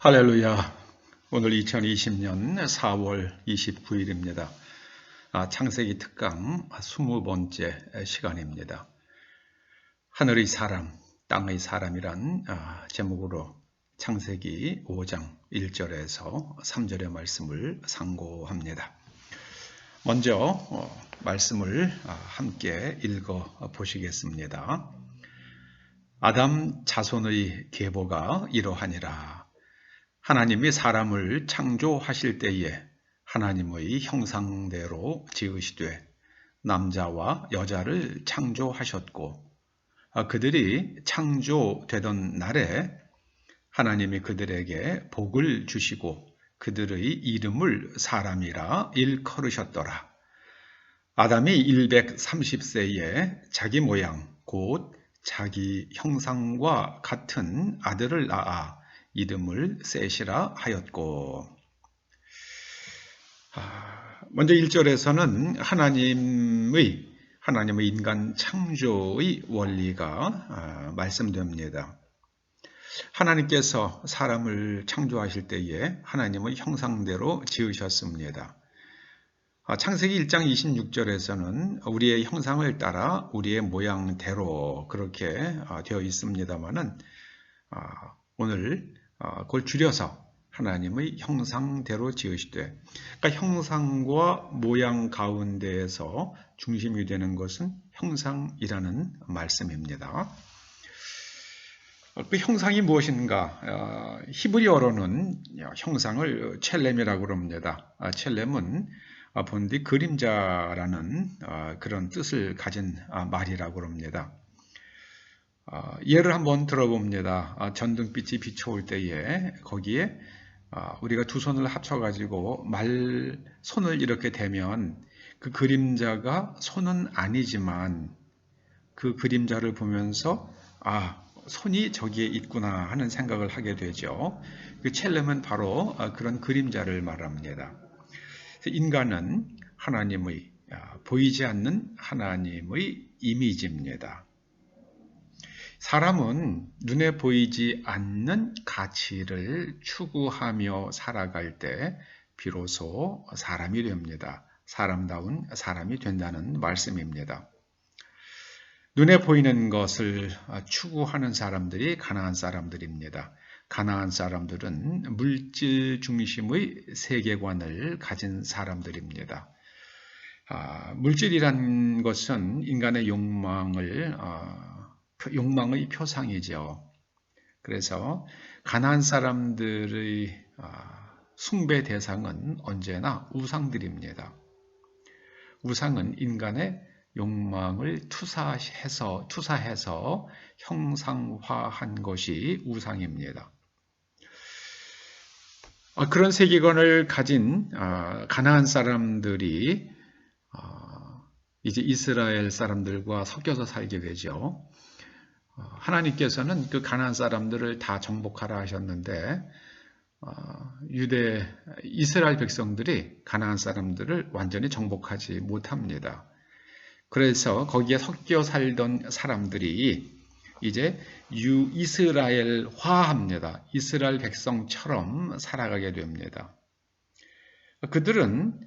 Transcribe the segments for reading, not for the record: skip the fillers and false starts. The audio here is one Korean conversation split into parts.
할렐루야. 오늘 2020년 4월 29일입니다. 창세기 특강 20번째 시간입니다. 하늘의 사람, 땅의 사람이란 제목으로 창세기 5장 1절에서 3절의 말씀을 상고합니다. 먼저 말씀을 함께 읽어 보시겠습니다. 아담 자손의 계보가 이러하니라. 하나님이 사람을 창조하실 때에 하나님의 형상대로 지으시되 남자와 여자를 창조하셨고 그들이 창조되던 날에 하나님이 그들에게 복을 주시고 그들의 이름을 사람이라 일컬으셨더라. 아담이 130세에 자기 모양 곧 자기 형상과 같은 아들을 낳아 이름을 셋이라 하였고. 먼저 1절에서는 하나님의 인간 창조의 원리가 말씀됩니다. 하나님께서 사람을 창조하실 때에 하나님의 형상대로 지으셨습니다. 창세기 1장 26절에서는 우리의 형상을 따라 우리의 모양대로 그렇게 되어 있습니다만은 오늘 그걸 줄여서 하나님의 형상대로 지으시되, 그러니까 형상과 모양 가운데에서 중심이 되는 것은 형상이라는 말씀입니다. 그 형상이 무엇인가? 히브리어로는 형상을 첼렘이라고 합니다. 첼렘은 본디 그림자라는 그런 뜻을 가진 말이라고 합니다. 예를 한번 들어봅니다. 전등빛이 비춰올 때에 거기에 우리가 두 손을 합쳐가지고 손을 이렇게 대면 그 그림자가 손은 아니지만 그 그림자를 보면서 손이 저기에 있구나 하는 생각을 하게 되죠. 그 첼렘은 바로 그런 그림자를 말합니다. 인간은 하나님의 보이지 않는 하나님의 이미지입니다. 사람은 눈에 보이지 않는 가치를 추구하며 살아갈 때 비로소 사람이 됩니다. 사람다운 사람이 된다는 말씀입니다. 눈에 보이는 것을 추구하는 사람들이 가나안 사람들입니다. 가나안 사람들은 물질 중심의 세계관을 가진 사람들입니다. 물질이란 것은 인간의 욕망의 표상이죠. 그래서 가나안 사람들의 숭배 대상은 언제나 우상들입니다. 우상은 인간의 욕망을 투사해서 형상화한 것이 우상입니다. 그런 세계관을 가진 가나안 사람들이 이제 이스라엘 사람들과 섞여서 살게 되죠. 하나님께서는 그 가나안 사람들을 다 정복하라 하셨는데 이스라엘 백성들이 가나안 사람들을 완전히 정복하지 못합니다. 그래서 거기에 섞여 살던 사람들이 이제 이스라엘화합니다. 이스라엘 백성처럼 살아가게 됩니다. 그들은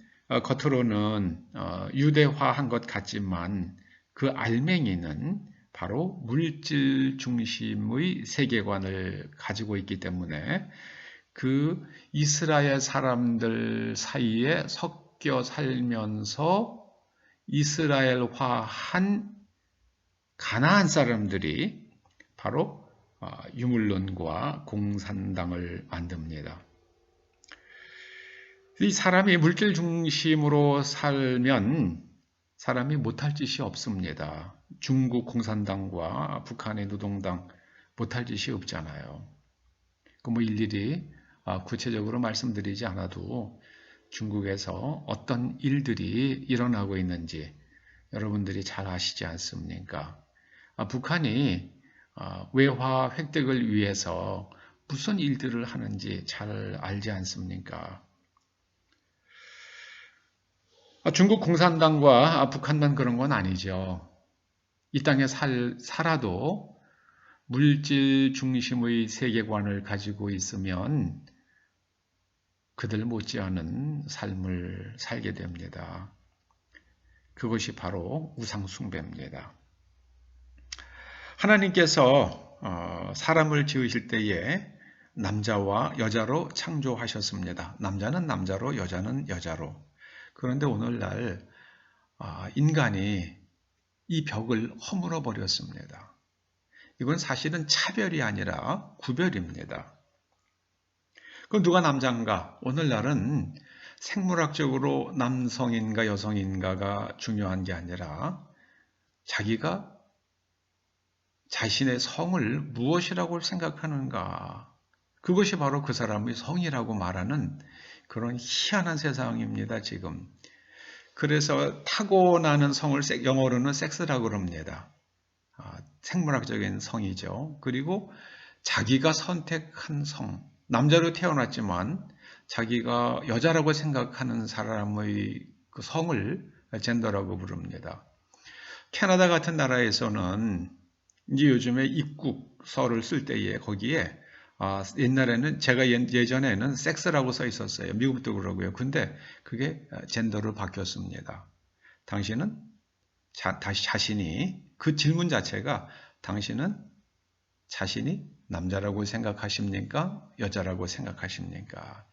겉으로는 유대화한 것 같지만 그 알맹이는 바로 물질 중심의 세계관을 가지고 있기 때문에 그 이스라엘 사람들 사이에 섞여 살면서 이스라엘화한 가나안 사람들이 바로 유물론과 공산당을 만듭니다. 이 사람이 물질 중심으로 살면 사람이 못할 짓이 없습니다. 중국 공산당과 북한의 노동당 못할 짓이 없잖아요. 일일이 구체적으로 말씀드리지 않아도 중국에서 어떤 일들이 일어나고 있는지 여러분들이 잘 아시지 않습니까? 북한이 외화 획득을 위해서 무슨 일들을 하는지 잘 알지 않습니까? 중국 공산당과 북한만 그런 건 아니죠. 이 땅에 살아도 물질 중심의 세계관을 가지고 있으면 그들 못지않은 삶을 살게 됩니다. 그것이 바로 우상숭배입니다. 하나님께서 사람을 지으실 때에 남자와 여자로 창조하셨습니다. 남자는 남자로, 여자는 여자로. 그런데 오늘날 인간이 이 벽을 허물어 버렸습니다. 이건 사실은 차별이 아니라 구별입니다. 그럼 누가 남자인가? 오늘날은 생물학적으로 남성인가 여성인가가 중요한 게 아니라 자기가 자신의 성을 무엇이라고 생각하는가? 그것이 바로 그 사람의 성이라고 말하는 그런 희한한 세상입니다, 지금. 그래서 타고나는 성을 영어로는 섹스라고 그럽니다. 생물학적인 성이죠. 그리고 자기가 선택한 성, 남자로 태어났지만 자기가 여자라고 생각하는 사람의 그 성을 젠더라고 부릅니다. 캐나다 같은 나라에서는 이제 요즘에 입국서를 쓸 때에 거기에 옛날에는 제가 예전에는 섹스라고 써 있었어요. 미국도 그러고요. 근데 그게 젠더로 바뀌었습니다. 당신은 다시 자신이 그 질문 자체가 당신은 자신이 남자라고 생각하십니까? 여자라고 생각하십니까?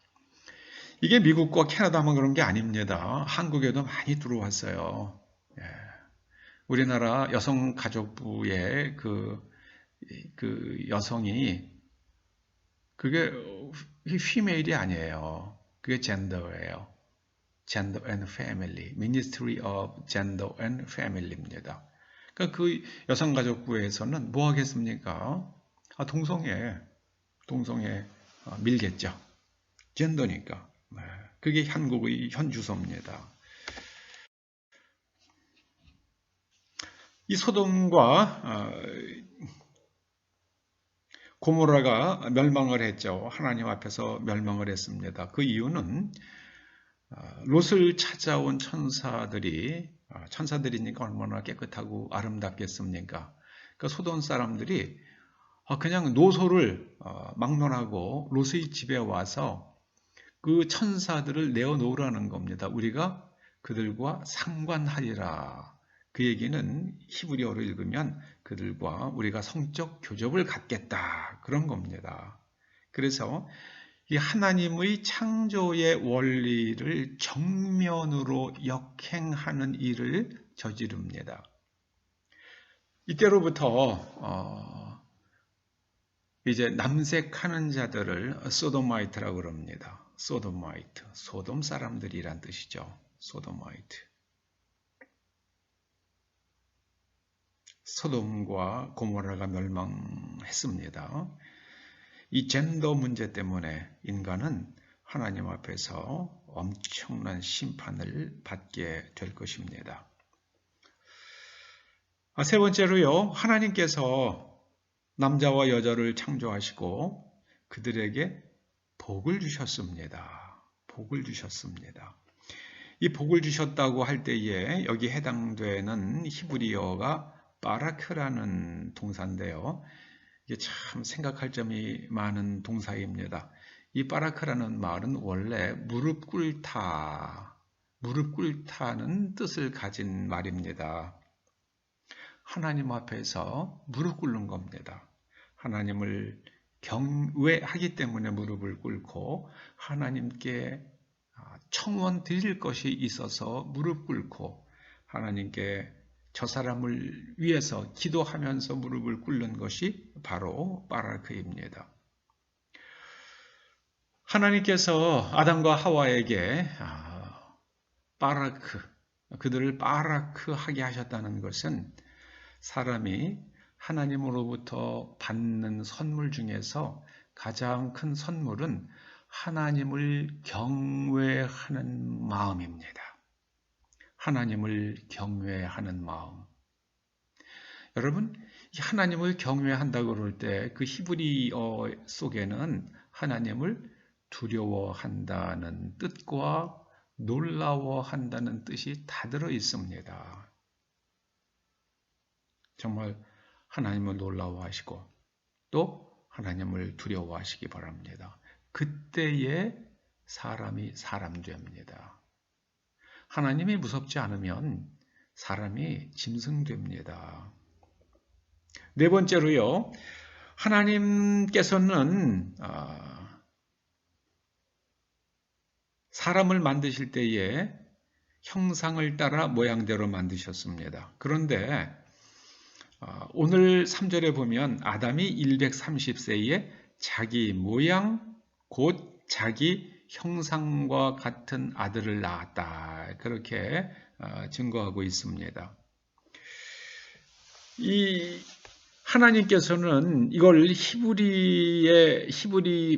이게 미국과 캐나다만 그런 게 아닙니다. 한국에도 많이 들어왔어요. 예. 우리나라 여성가족부의 그 여성이 그게 female이 아니에요. 그게 젠더예요. Gender and Family, Ministry of Gender and Family입니다. 그러니까 그 여성가족부에서는 뭐 하겠습니까? 동성애 밀겠죠. 젠더니까. 그게 한국의 현 주소입니다. 이 소돔과 고모라가 멸망을 했죠. 하나님 앞에서 멸망을 했습니다. 그 이유는 롯을 찾아온 천사들이니까 얼마나 깨끗하고 아름답겠습니까? 그러니까 소돔 사람들이 그냥 노소를 막론하고 롯의 집에 와서 그 천사들을 내어놓으라는 겁니다. 우리가 그들과 상관하리라. 그 얘기는 히브리어로 읽으면 그들과 우리가 성적 교접을 갖겠다. 그런 겁니다. 그래서 이 하나님의 창조의 원리를 정면으로 역행하는 일을 저지릅니다. 이때로부터 이제 남색하는 자들을 소도마이트라고 그럽니다. 소도마이트, 소돔 사람들이란 뜻이죠. 소도마이트. 소돔과 고모라가 멸망했습니다. 이 젠더 문제 때문에 인간은 하나님 앞에서 엄청난 심판을 받게 될 것입니다. 세 번째로요, 하나님께서 남자와 여자를 창조하시고 그들에게 복을 주셨습니다. 복을 주셨습니다. 이 복을 주셨다고 할 때에 여기 해당되는 히브리어가 바라크라는 동사인데요. 이게 참 생각할 점이 많은 동사입니다. 이 바라크라는 말은 원래 무릎 꿇다는 뜻을 가진 말입니다. 하나님 앞에서 무릎 꿇는 겁니다. 하나님을 경외하기 때문에 무릎을 꿇고 하나님께 청원 드릴 것이 있어서 무릎 꿇고 하나님께 저 사람을 위해서 기도하면서 무릎을 꿇는 것이 바로 바라크입니다. 하나님께서 아담과 하와에게 그들을 바라크하게 하셨다는 것은 사람이 하나님으로부터 받는 선물 중에서 가장 큰 선물은 하나님을 경외하는 마음입니다. 하나님을 경외하는 마음. 여러분, 하나님을 경외한다고 그럴 때 그 히브리어 속에는 하나님을 두려워한다는 뜻과 놀라워한다는 뜻이 다 들어 있습니다. 정말 하나님을 놀라워하시고 또 하나님을 두려워하시기 바랍니다. 그때에 사람이 사람 됩니다. 하나님이 무섭지 않으면 사람이 짐승됩니다. 네 번째로요, 하나님께서는 사람을 만드실 때에 형상을 따라 모양대로 만드셨습니다. 그런데 오늘 3절에 보면 아담이 130세에 자기 모양 곧 자기 형상과 같은 아들을 낳았다. 그렇게 증거하고 있습니다. 이 하나님께서는 이걸 히브리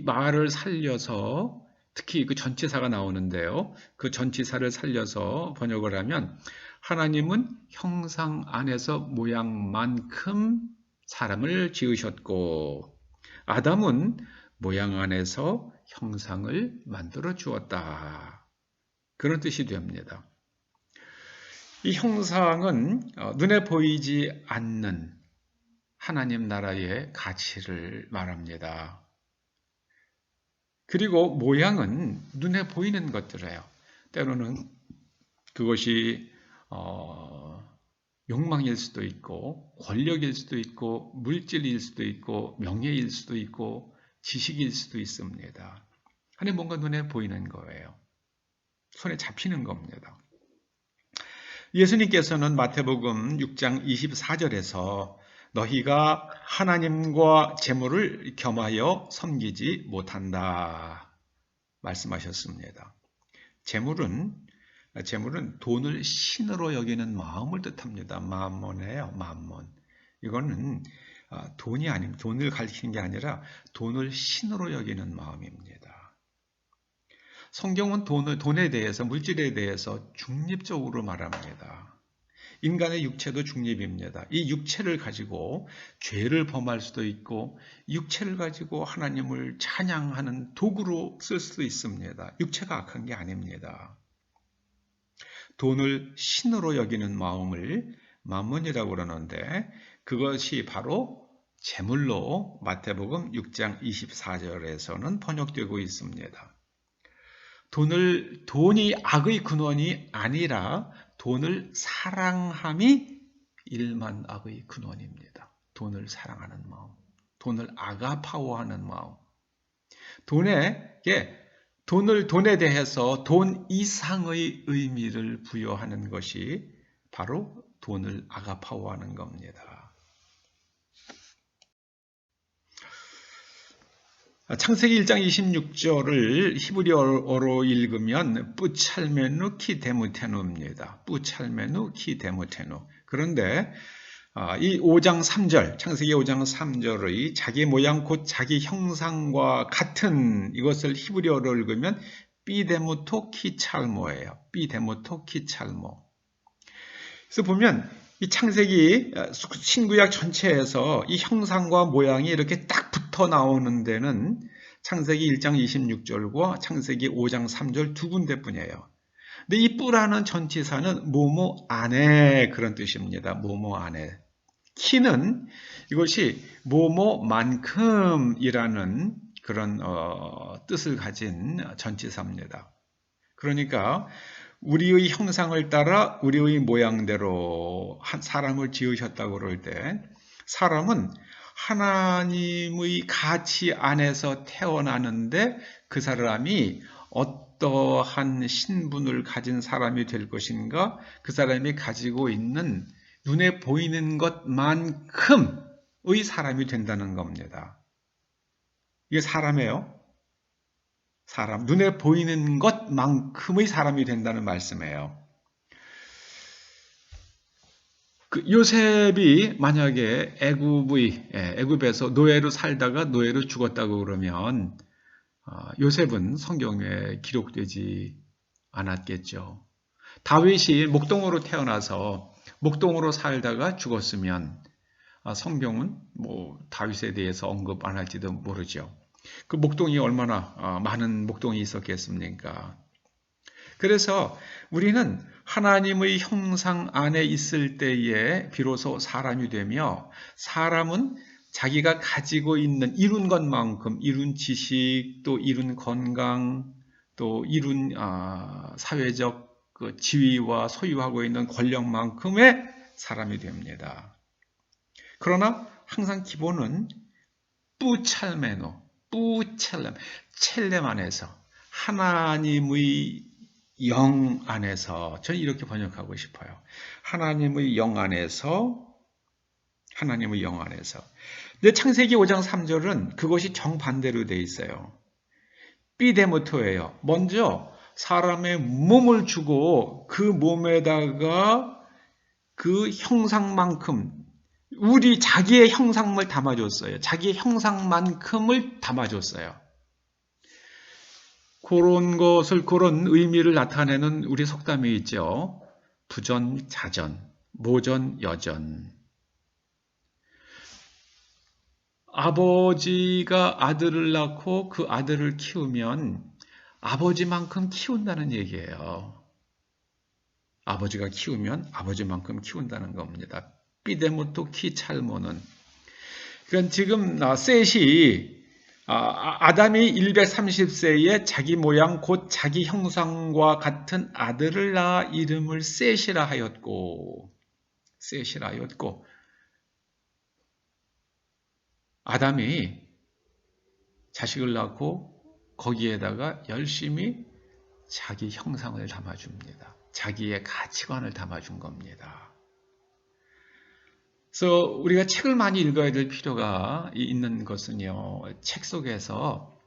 말을 살려서 특히 그 전치사가 나오는데요. 그 전치사를 살려서 번역을 하면 하나님은 형상 안에서 모양만큼 사람을 지으셨고 아담은 모양 안에서 형상을 만들어 주었다. 그런 뜻이 됩니다. 이 형상은 눈에 보이지 않는 하나님 나라의 가치를 말합니다. 그리고 모양은 눈에 보이는 것들이에요. 때로는 그것이 욕망일 수도 있고 권력일 수도 있고 물질일 수도 있고 명예일 수도 있고 지식일 수도 있습니다. 아니 뭔가 눈에 보이는 거예요. 손에 잡히는 겁니다. 예수님께서는 마태복음 6장 24절에서 너희가 하나님과 재물을 겸하여 섬기지 못한다 말씀하셨습니다. 재물은 돈을 신으로 여기는 마음을 뜻합니다. 마몬이에요. 마몬. 이거는 돈이 아닌 돈을 가리키는 게 아니라 돈을 신으로 여기는 마음입니다. 성경은 돈에 대해서 물질에 대해서 중립적으로 말합니다. 인간의 육체도 중립입니다. 이 육체를 가지고 죄를 범할 수도 있고 육체를 가지고 하나님을 찬양하는 도구로 쓸 수도 있습니다. 육체가 악한 게 아닙니다. 돈을 신으로 여기는 마음을 만몬이라고 그러는데 그것이 바로 재물로 마태복음 6장 24절에서는 번역되고 있습니다. 돈이 악의 근원이 아니라 돈을 사랑함이 일만 악의 근원입니다. 돈을 사랑하는 마음, 돈을 아가파워하는 마음. 돈에 대해서 돈 이상의 의미를 부여하는 것이 바로 돈을 아가파워하는 겁니다. 창세기 1장 26절을 히브리어로 읽으면 뿌찰메누 키데무테누입니다. 뿌찰메누 키데무테누. 그런데 이 5장 3절, 창세기 5장 3절의 자기 모양 곧 자기 형상과 같은 이것을 히브리어로 읽으면 삐데모토 키찰모예요. 삐데모토 키찰모. 그래서 보면 이 창세기 신구약 전체에서 이 형상과 모양이 이렇게 딱 붙어 나오는 데는 창세기 1장 26절과 창세기 5장 3절 두 군데뿐이에요. 근데 이 뿌라는 전치사는 뭐뭐 안에 그런 뜻입니다. 뭐뭐 안에. 키는 이것이 뭐뭐만큼이라는 그런 뜻을 가진 전치사입니다. 그러니까 우리의 형상을 따라 우리의 모양대로 한 사람을 지으셨다고 그럴 때 사람은 하나님의 가치 안에서 태어나는데 그 사람이 어떠한 신분을 가진 사람이 될 것인가? 그 사람이 가지고 있는 눈에 보이는 것만큼의 사람이 된다는 겁니다. 이게 사람이에요. 사람, 눈에 보이는 것만큼의 사람이 된다는 말씀이에요. 요셉이 만약에 애굽에서 노예로 살다가 노예로 죽었다고 그러면 요셉은 성경에 기록되지 않았겠죠. 다윗이 목동으로 태어나서 목동으로 살다가 죽었으면 성경은 다윗에 대해서 언급 안 할지도 모르죠. 그 목동이 얼마나 많은 목동이 있었겠습니까? 그래서 우리는 하나님의 형상 안에 있을 때에 비로소 사람이 되며 사람은 자기가 가지고 있는 이룬 것만큼 이룬 지식, 또 이룬 건강, 또 이룬 사회적 그 지위와 소유하고 있는 권력만큼의 사람이 됩니다. 그러나 항상 기본은 첼렘 안에서 하나님의 영 안에서, 저는 이렇게 번역하고 싶어요. 하나님의 영 안에서. 근데 창세기 5장 3절은 그것이 정반대로 돼 있어요. 비데모토예요. 먼저 사람의 몸을 주고 그 몸에다가 그 형상만큼, 자기의 형상을 담아줬어요. 자기의 형상만큼을 담아줬어요. 그런 의미를 나타내는 우리 속담이 있죠. 부전, 자전, 모전, 여전. 아버지가 아들을 낳고 그 아들을 키우면 아버지만큼 키운다는 얘기예요. 아버지가 키우면 아버지만큼 키운다는 겁니다. 비데모토 키 찰모는. 그러니까 지금 셋이 아담이 130세에 자기 모양 곧 자기 형상과 같은 아들을 낳아 이름을 셋이라 하였고 아담이 자식을 낳고 거기에다가 열심히 자기 형상을 담아줍니다. 자기의 가치관을 담아준 겁니다. 그래서 우리가 책을 많이 읽어야 될 필요가 있는 것은요, 책 속에서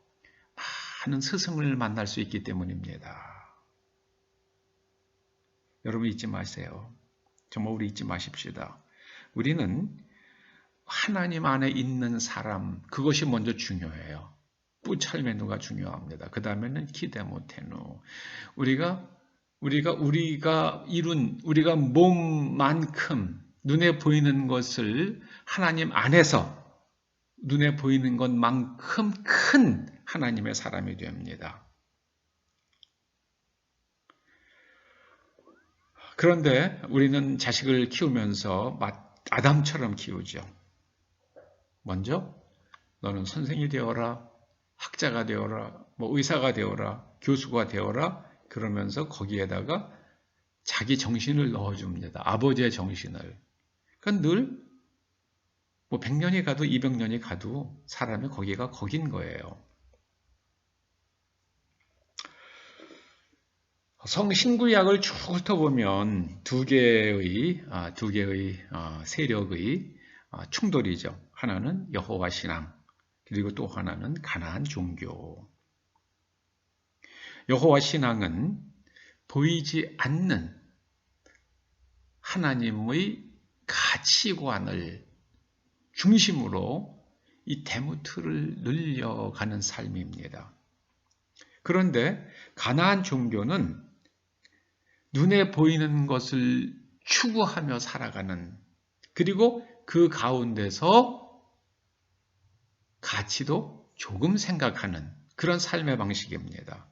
많은 스승을 만날 수 있기 때문입니다. 여러분 잊지 마세요. 정말 우리 잊지 마십시다. 우리는 하나님 안에 있는 사람, 그것이 먼저 중요해요. 뿌찰메누가 중요합니다. 그 다음에는 키데모테누. 우리가 몸만큼 눈에 보이는 것을 하나님 안에서 눈에 보이는 것만큼 큰 하나님의 사람이 됩니다. 그런데 우리는 자식을 키우면서 아담처럼 키우죠. 먼저 너는 선생이 되어라, 학자가 되어라, 의사가 되어라, 교수가 되어라, 그러면서 거기에다가 자기 정신을 넣어줍니다. 아버지의 정신을. 그러니까 늘 100년이 가도 200년이 가도 사람이 거기가 거긴 거예요. 성신구약을 쭉 훑어보면 두 개의 세력의 충돌이죠. 하나는 여호와 신앙, 그리고 또 하나는 가나안 종교. 여호와 신앙은 보이지 않는 하나님의 가치관을 중심으로 이 데모트를 늘려가는 삶입니다. 그런데 가나안 종교는 눈에 보이는 것을 추구하며 살아가는, 그리고 그 가운데서 가치도 조금 생각하는 그런 삶의 방식입니다.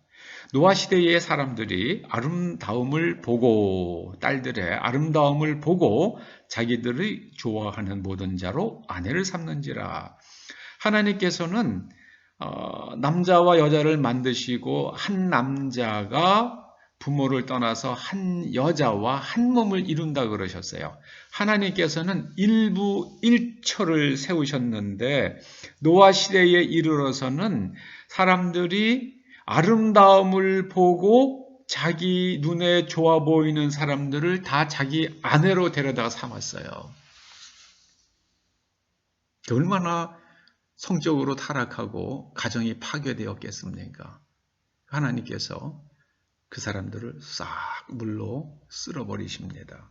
노아 시대의 사람들이 아름다움을 보고, 딸들의 아름다움을 보고 자기들이 좋아하는 모든 자로 아내를 삼는지라. 하나님께서는 남자와 여자를 만드시고 한 남자가 부모를 떠나서 한 여자와 한 몸을 이룬다 그러셨어요. 하나님께서는 일처를 세우셨는데 노아 시대에 이르러서는 사람들이 아름다움을 보고 자기 눈에 좋아 보이는 사람들을 다 자기 아내로 데려다가 삼았어요. 얼마나 성적으로 타락하고 가정이 파괴되었겠습니까? 하나님께서 그 사람들을 싹 물로 쓸어버리십니다.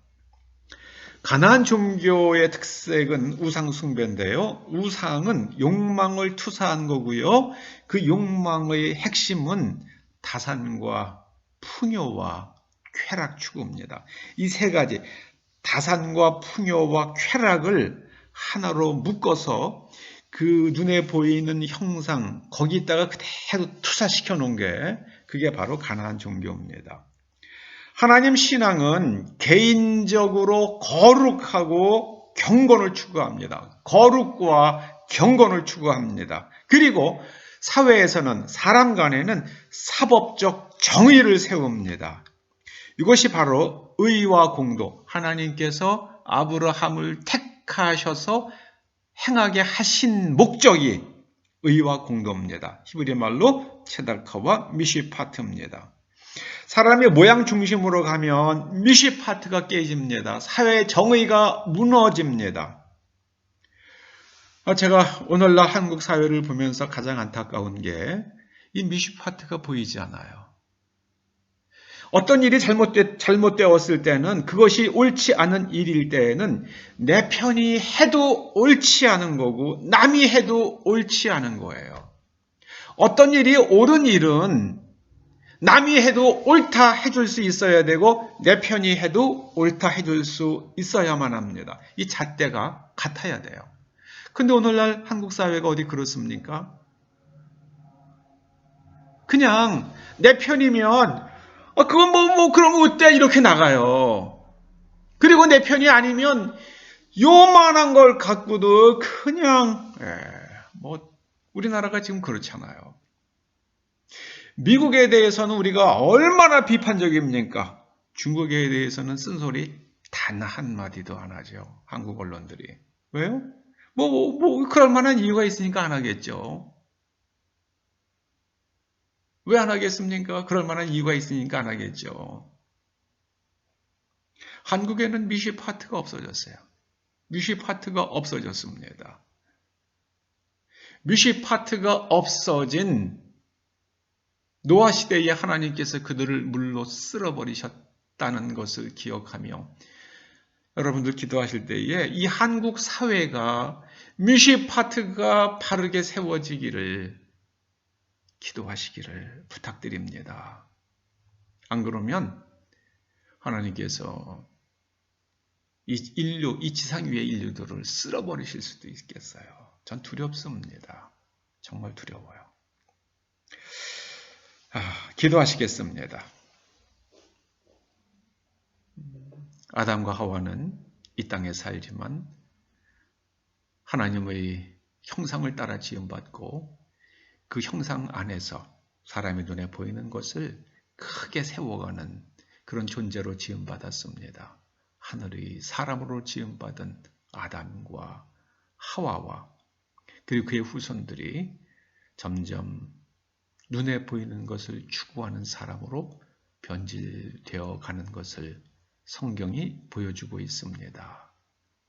가나안 종교의 특색은 우상 숭배인데요. 우상은 욕망을 투사한 거고요. 그 욕망의 핵심은 다산과 풍요와 쾌락 추구입니다. 이 세 가지, 다산과 풍요와 쾌락을 하나로 묶어서 그 눈에 보이는 형상, 거기다가 그대로 투사시켜 놓은 게 그게 바로 가나안 종교입니다. 하나님 신앙은 개인적으로 거룩하고 경건을 추구합니다. 거룩과 경건을 추구합니다. 그리고 사회에서는 사람 간에는 사법적 정의를 세웁니다. 이것이 바로 의와 공도, 하나님께서 아브라함을 택하셔서 행하게 하신 목적이 의와 공도입니다. 히브리 말로 체달카와 미시파트입니다. 사람의 모양 중심으로 가면 미시파트가 깨집니다. 사회의 정의가 무너집니다. 제가 오늘날 한국 사회를 보면서 가장 안타까운 게 이 미시파트가 보이지 않아요. 어떤 일이 잘못되었을 때는, 그것이 옳지 않은 일일 때에는 내 편이 해도 옳지 않은 거고 남이 해도 옳지 않은 거예요. 어떤 일이 옳은 일은 남이 해도 옳다 해줄 수 있어야 되고 내 편이 해도 옳다 해줄 수 있어야만 합니다. 이 잣대가 같아야 돼요. 근데 오늘날 한국 사회가 어디 그렇습니까? 그냥 내 편이면 그건 그럼 어때? 이렇게 나가요. 그리고 내 편이 아니면 요만한 걸 갖고도 그냥 우리나라가 지금 그렇잖아요. 미국에 대해서는 우리가 얼마나 비판적입니까? 중국에 대해서는 쓴소리 단 한마디도 안 하죠. 한국 언론들이. 왜요? 그럴 만한 이유가 있으니까 안 하겠죠. 왜 안 하겠습니까? 그럴 만한 이유가 있으니까 안 하겠죠. 한국에는 미시파트가 없어졌어요. 미시파트가 없어졌습니다. 미시파트가 없어진 노아 시대에 하나님께서 그들을 물로 쓸어버리셨다는 것을 기억하며 여러분들 기도하실 때에 이 한국 사회가 미시파트가 바르게 세워지기를 기도하시기를 부탁드립니다. 안 그러면 하나님께서 이 지상 위의 인류들을 쓸어버리실 수도 있겠어요. 전 두렵습니다. 정말 두려워요. 기도하시겠습니다. 아담과 하와는 이 땅에 살지만 하나님의 형상을 따라 지음받고 그 형상 안에서 사람의 눈에 보이는 것을 크게 세워가는 그런 존재로 지음받았습니다. 하늘의 사람으로 지음받은 아담과 하와와 그리고 그의 후손들이 점점 눈에 보이는 것을 추구하는 사람으로 변질되어 가는 것을 성경이 보여주고 있습니다.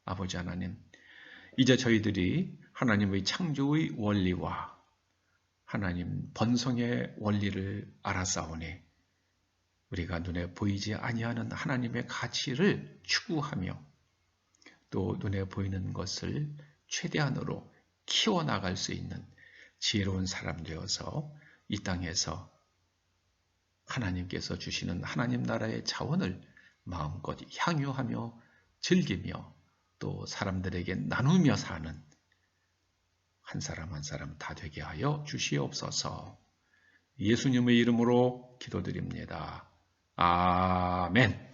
아버지 하나님, 이제 저희들이 하나님의 창조의 원리와 하나님 번성의 원리를 알았사오니 우리가 눈에 보이지 아니하는 하나님의 가치를 추구하며 또 눈에 보이는 것을 최대한으로 키워나갈 수 있는 지혜로운 사람 되어서 이 땅에서 하나님께서 주시는 하나님 나라의 자원을 마음껏 향유하며 즐기며 또 사람들에게 나누며 사는 한 사람 한 사람 다 되게 하여 주시옵소서. 예수님의 이름으로 기도드립니다. 아멘.